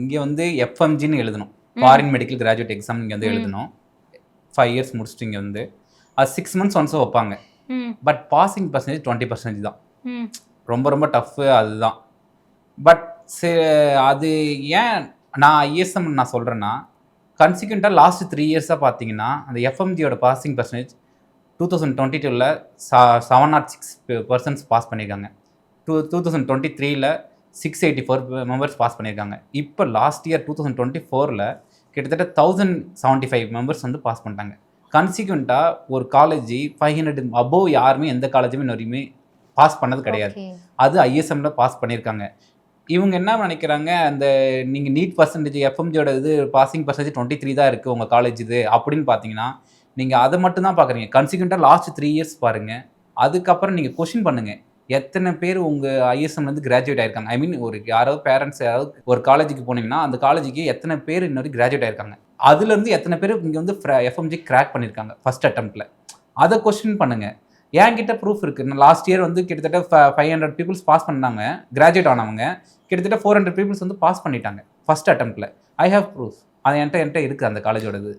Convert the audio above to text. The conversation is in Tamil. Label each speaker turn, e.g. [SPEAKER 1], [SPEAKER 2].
[SPEAKER 1] இங்கே வந்து எஃப்எம்ஜின்னு எழுதணும், ஃபாரின் மெடிக்கல் கிராஜுவேட் எக்ஸாம் இங்கே வந்து எழுதணும். 5 இயர்ஸ் முடிச்சுட்டு இங்கே வந்து அது 6 மந்த்ஸ் ஒன்ஸும் வைப்பாங்க. பட் பாசிங் பர்சன்டேஜ் 20% தான். ரொம்ப ரொம்ப டஃப்பு அதுதான். பட் அது ஏன் நான் ஐஎஸ்எம் நான் சொல்கிறேன்னா, கன்சிக்வெண்ட்டாக லாஸ்ட் 3 இயர்ஸாக பார்த்தீங்கன்னா அந்த எஃப்எம்ஜியோட பாசிங் பர்சன்டேஜ் 2022ல் 706% பாஸ் பண்ணியிருக்காங்க. 2023ல் 684 மெம்பர்ஸ் பாஸ் பண்ணியிருக்காங்க. இப்போ லாஸ்ட் இயர் 2024ல் கிட்டத்தட்ட 1075 மெம்பர்ஸ் வந்து பாஸ் பண்ணிட்டாங்க. கன்சிக்வெண்ட்டாக ஒரு காலேஜ் 500 அபோவ் யாருமே எந்த காலேஜுமே இன்ன வரையுமே பாஸ் பண்ணது கிடையாது. அது ஐஎஸ்எம்ல பாஸ் பண்ணியிருக்காங்க. இவங்க என்ன நினைக்கிறாங்க, அந்த நீங்கள் நீட் பர்சன்டேஜ் எஃப்எம்ஜியோட இது பாசிங் பர்சன்டேஜ் 23 தான் இருக்குது உங்கள் காலேஜ் இது அப்படின்னு பார்த்தீங்கன்னா, நீங்கள் அதை மட்டும் தான் பார்க்குறீங்க. கன்சிக்வெண்ட்டாக லாஸ்ட் 3 இயர்ஸ் பாருங்கள். அதுக்கப்புறம் நீங்கள் கொஷின் பண்ணுங்கள், எத்தனை பேர் உங்கள் ஐஎஸ்எம்லேருந்து கிராஜுவேட் ஆயிருக்காங்க. ஐ மீன் ஒரு யாராவது பேரண்ட்ஸ் யாராவது ஒரு காலேஜுக்கு போனீங்கன்னா அந்த காலேஜுக்கு எத்தனை பேர் இன்னொரு கிராஜுவேட் ஆயிருக்காங்க, அதுலேருந்து எத்தனை பேர் இங்கே வந்து எஃப்எம்ஜி கிராக் பண்ணியிருக்காங்க ஃபர்ஸ்ட் அட்டெம்ப்டில், அதை கொஸ்டின் பண்ணுங்கள். என்கிட்ட ப்ரூஃப் இருக்குது. நான் லாஸ்ட் இயர் வந்து கிட்டத்தட்ட 500 பீப்புள்ஸ் பாஸ் பண்ணாங்க, கிராஜுவேட் ஆனவங்க கிட்டத்தட்ட 400 பீப்புள்ஸ் வந்து பாஸ் பண்ணிட்டாங்க ஃபர்ஸ்ட் அட்டெம்ப்டில். I have proof. அது என்கிட்ட இருக்குது அந்த காலேஜோடது.